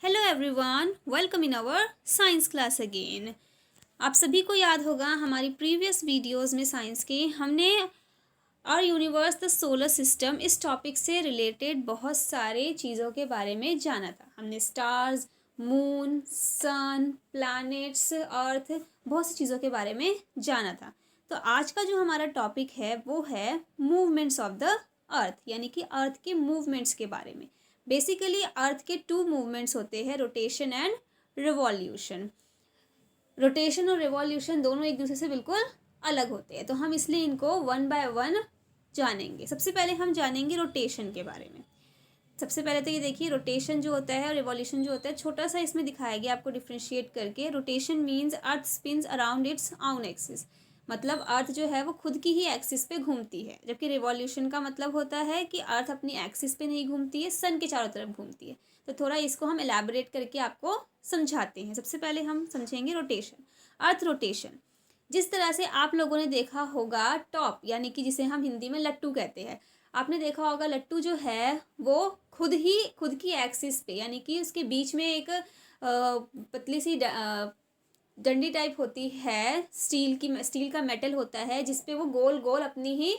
Hello everyone, welcome in our science class again. आप सभी को याद होगा हमारी प्रीवियस वीडियोस में साइंस की हमने our universe the solar system इस टॉपिक से रिलेटेड बहुत सारे चीज़ों के बारे में जाना था। हमने stars, moon, sun, planets, earth, बहुत सी चीज़ों के बारे में जाना था। तो आज का जो हमारा टॉपिक है वो है मूवमेंट्स ऑफ द अर्थ, यानी कि अर्थ के मूवमेंट्स के बारे में। बेसिकली अर्थ के टू मूवमेंट्स होते हैं, रोटेशन एंड रिवॉल्यूशन। रोटेशन और रिवॉल्यूशन दोनों एक दूसरे से बिल्कुल अलग होते हैं, तो हम इसलिए इनको वन बाय वन जानेंगे। सबसे पहले हम जानेंगे रोटेशन के बारे में। सबसे पहले तो ये देखिए, रोटेशन जो होता है और रिवॉल्यूशन जो होता है, छोटा सा इसमें दिखाया गया आपको डिफ्रेंशिएट करके। Rotation means earth spins around its own axis, मतलब अर्थ जो है वो खुद की ही एक्सिस पे घूमती है। जबकि रिवॉल्यूशन का मतलब होता है कि अर्थ अपनी एक्सिस पे नहीं घूमती है, सन के चारों तरफ घूमती है। तो थोड़ा इसको हम एलैबोरेट करके आपको समझाते हैं। सबसे पहले हम समझेंगे रोटेशन। अर्थ रोटेशन, जिस तरह से आप लोगों ने देखा होगा टॉप, यानी कि जिसे हम हिंदी में लट्टू कहते हैं, आपने देखा होगा लट्टू जो है वो खुद की एक्सिस पे, यानी कि उसके बीच में एक पतली सी डंडी टाइप होती है, स्टील का मेटल होता है जिसपे वो गोल गोल अपनी ही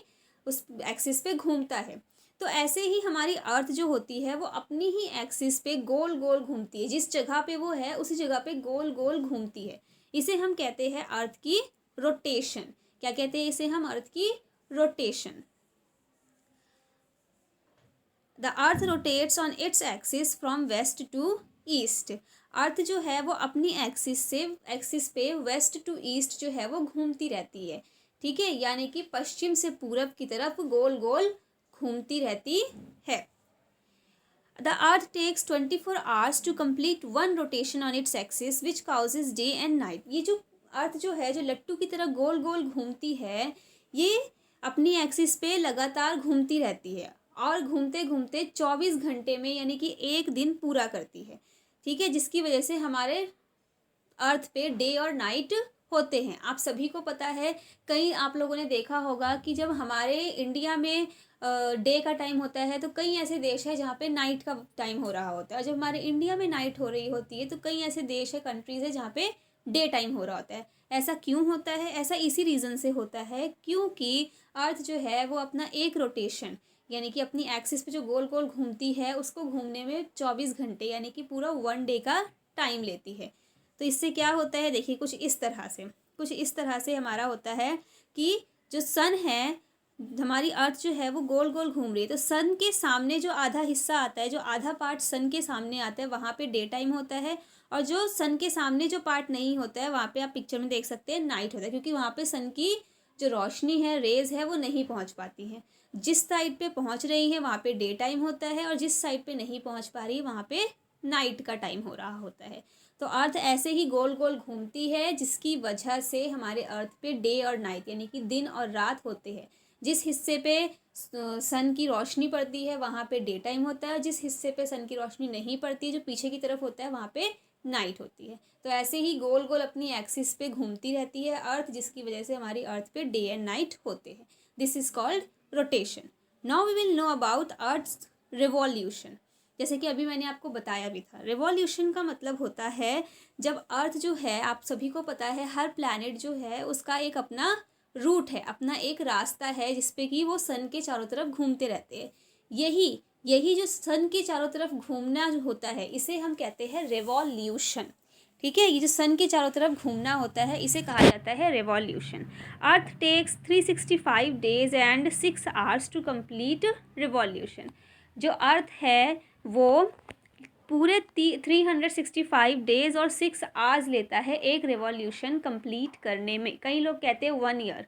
उस एक्सिस पे घूमता है। तो ऐसे ही हमारी अर्थ जो होती है वो अपनी ही एक्सिस पे गोल गोल घूमती है। जिस जगह पे वो है उसी जगह पे गोल गोल घूमती है। इसे हम कहते हैं अर्थ की रोटेशन। क्या कहते हैं इसे हम? अर्थ की rotation. The earth rotates on its axis from west to east. Earth जो है वो अपनी एक्सिस पे वेस्ट टू ईस्ट जो है वो घूमती रहती है। ठीक है, यानी कि पश्चिम से पूरब की तरफ गोल गोल घूमती रहती है। The earth takes 24 hours to complete one rotation on its axis which causes day and night. ये जो अर्थ जो है, जो लट्टू की तरह गोल गोल घूमती है, ये अपनी एक्सिस पे लगातार घूमती रहती है और घूमते घूमते 24 घंटे में, यानी कि एक दिन पूरा करती है। ठीक है, जिसकी वजह से हमारे अर्थ पे डे और नाइट होते हैं। आप सभी को पता है, कई आप लोगों ने देखा होगा कि जब हमारे इंडिया में डे का टाइम होता है तो कई ऐसे देश है जहाँ पे नाइट का टाइम हो रहा होता है, और जब हमारे इंडिया में नाइट हो रही होती है तो कई ऐसे देश है, कंट्रीज है जहाँ पे डे टाइम हो रहा होता है। ऐसा क्यों होता है? ऐसा इसी रीज़न से होता है क्योंकि अर्थ जो है वो अपना एक रोटेशन, यानी कि अपनी एक्सिस पे जो गोल गोल घूमती है, उसको घूमने में 24 घंटे, यानी कि पूरा वन डे का टाइम लेती है। तो इससे क्या होता है, देखिए कुछ इस तरह से हमारा होता है कि जो सन है, हमारी अर्थ जो है वो गोल गोल घूम रही है, तो सन के सामने जो आधा हिस्सा आता है, जो आधा पार्ट सन के सामने आता है, वहाँ पे डे टाइम होता है। और जो सन के सामने जो पार्ट नहीं होता है, वहाँ पे आप पिक्चर में देख सकते हैं नाइट होता है, क्योंकि वहाँ पे सन की जो रोशनी है, रेज है, वो नहीं पहुँच पाती हैं। जिस साइड पे पहुँच रही है वहाँ पे डे टाइम होता है, और जिस साइड पे नहीं पहुँच पा रही वहाँ पे नाइट का टाइम हो रहा होता है। तो अर्थ ऐसे ही गोल गोल घूमती है, जिसकी वजह से हमारे अर्थ पे डे और नाइट, यानी कि दिन और रात होते हैं। जिस हिस्से पे सन की रोशनी पड़ती है वहाँ पे डे टाइम होता है, जिस हिस्से पे सन की रोशनी नहीं पड़ती, जो पीछे की तरफ होता है, वहाँ पे नाइट होती है। तो ऐसे ही गोल गोल अपनी एक्सिस पे घूमती रहती है अर्थ, जिसकी वजह से हमारी अर्थ पे डे एंड नाइट होते हैं। This is called rotation. Now we will know about earth revolution. जैसे कि अभी मैंने आपको बताया भी था, रिवॉल्यूशन का मतलब होता है जब अर्थ जो है, आप सभी को पता है हर प्लैनेट जो है उसका एक अपना रूट है, अपना एक रास्ता है जिसपे कि वो सन के चारों तरफ घूमते रहते हैं। यही जो सन के चारों तरफ घूमना जो होता है, इसे हम कहते हैं रिवॉल्यूशन। ठीक है, ये जो सन के चारों तरफ घूमना होता है इसे कहा जाता है revolution. Earth takes 365 days and 6 hours to complete revolution. जो अर्थ है वो पूरे 365 डेज और 6 आवर्स लेता है एक रिवॉल्यूशन कंप्लीट करने में। कई लोग कहते हैं 1 ईयर,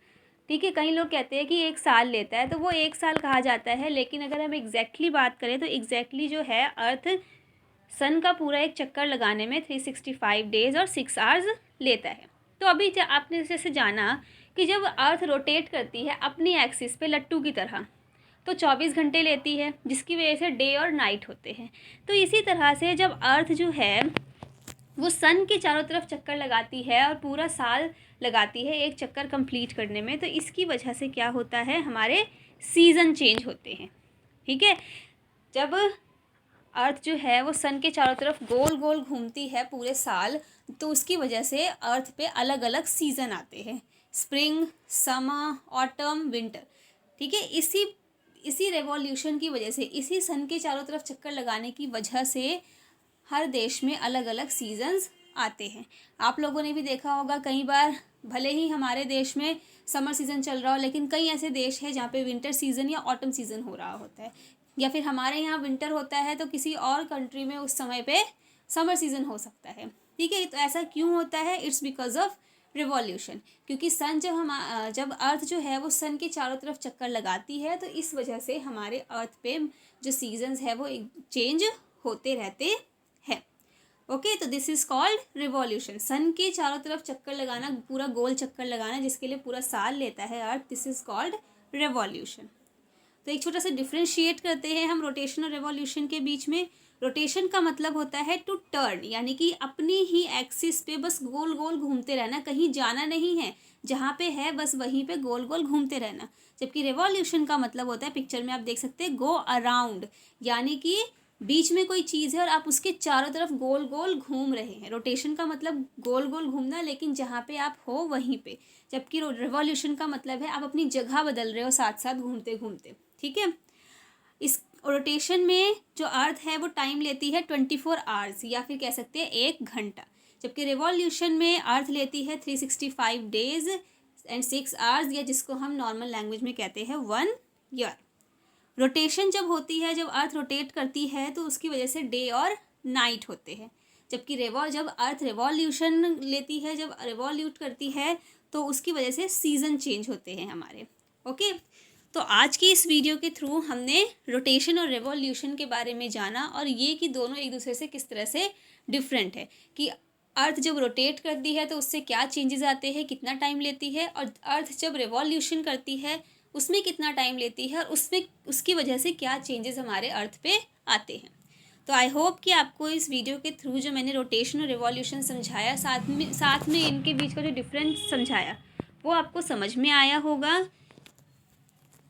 ठीक है, कई लोग कहते हैं कि 1 साल लेता है, तो वो 1 साल कहा जाता है। लेकिन अगर हम एग्जैक्टली बात करें तो एग्जैक्टली जो है अर्थ सन का पूरा एक चक्कर लगाने में 365 डेज और 6 आवर्स लेता है। तो अभी आपने जैसे जाना कि जब अर्थ रोटेट करती है अपनी एक्सिस पे लट्टू की तरह, तो 24 घंटे लेती है, जिसकी वजह से डे और नाइट होते हैं। तो इसी तरह से जब अर्थ जो है वो सन के चारों तरफ चक्कर लगाती है और पूरा साल लगाती है एक चक्कर कंप्लीट करने में, तो इसकी वजह से क्या होता है, हमारे सीज़न चेंज होते हैं। ठीक है, जब अर्थ जो है वो सन के चारों तरफ गोल गोल घूमती है पूरे साल, तो उसकी वजह से अर्थ पे अलग अलग सीज़न आते हैं, स्प्रिंग, समर, ऑटम, विंटर। ठीक है, इसी रेवोल्यूशन की वजह से, इसी सन के चारों तरफ चक्कर लगाने की वजह से हर देश में अलग अलग सीजन्स आते हैं। आप लोगों ने भी देखा होगा कई बार, भले ही हमारे देश में समर सीज़न चल रहा हो, लेकिन कई ऐसे देश हैं जहाँ पे विंटर सीज़न या ऑटम सीज़न हो रहा होता है, या फिर हमारे यहाँ विंटर होता है तो किसी और कंट्री में उस समय पे समर सीज़न हो सकता है। ठीक है, तो ऐसा क्यों होता है? इट्स बिकॉज ऑफ रिवॉल्यूशन, क्योंकि सन जब अर्थ जो है वो सन के चारों तरफ चक्कर लगाती है, तो इस वजह से हमारे अर्थ पे जो सीजन्स है वो चेंज होते रहते हैं। ओके, तो दिस इज कॉल्ड रिवॉल्यूशन। सन के चारों तरफ चक्कर लगाना, पूरा गोल चक्कर लगाना, जिसके लिए पूरा साल लेता है अर्थ, दिस इज कॉल्ड रिवॉल्यूशन। तो एक छोटा सा डिफ्रेंशिएट करते हैं हम रोटेशन और रिवॉल्यूशन के बीच में। रोटेशन का मतलब होता है टू टर्न, यानी कि अपनी ही एक्सिस पे बस गोल गोल घूमते रहना, कहीं जाना नहीं है, जहाँ पे है बस वहीं पे गोल गोल घूमते रहना। जबकि रिवॉल्यूशन का मतलब होता है, पिक्चर में आप देख सकते हैं, गो अराउंड, यानी कि बीच में कोई चीज़ है और आप उसके चारों तरफ गोल गोल घूम रहे हैं। रोटेशन का मतलब गोल गोल घूमना, लेकिन जहाँ पे आप हो वहीं पे। जबकि रिवॉल्यूशन का मतलब है आप अपनी जगह बदल रहे हो साथ साथ घूमते घूमते। ठीक है, इस रोटेशन में जो अर्थ है वो टाइम लेती है 24 आवर्स, या फिर कह सकते हैं 1 घंटा। जबकि रिवॉल्यूशन में अर्थ लेती है 365 डेज एंड 6 आवर्स, या जिसको हम नॉर्मल लैंग्वेज में कहते हैं 1 ईयर। रोटेशन जब होती है, जब अर्थ रोटेट करती है, तो उसकी वजह से डे और नाइट होते हैं। जबकि जब अर्थ रिवॉल्यूशन लेती है, जब रिवॉल्यूट करती है, तो उसकी वजह से सीज़न चेंज होते हैं हमारे। ओके, तो आज की इस वीडियो के थ्रू हमने रोटेशन और रिवॉल्यूशन के बारे में जाना, और ये कि दोनों एक दूसरे से किस तरह से डिफरेंट है, कि अर्थ जब रोटेट करती है तो उससे क्या चेंजेस आते हैं, कितना टाइम लेती है, और अर्थ जब रिवॉल्यूशन करती है उसमें कितना टाइम लेती है, और उसकी वजह से क्या चेंजेस हमारे अर्थ पे आते हैं। तो आई होप कि आपको इस वीडियो के थ्रू जो मैंने रोटेशन और रिवॉल्यूशन समझाया, साथ में इनके बीच का जो डिफरेंस समझाया, वो आपको समझ में आया होगा।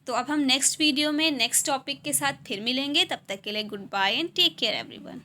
तो अब हम नेक्स्ट वीडियो में नेक्स्ट टॉपिक के साथ फिर मिलेंगे। तब तक के लिए good bye and take care everyone.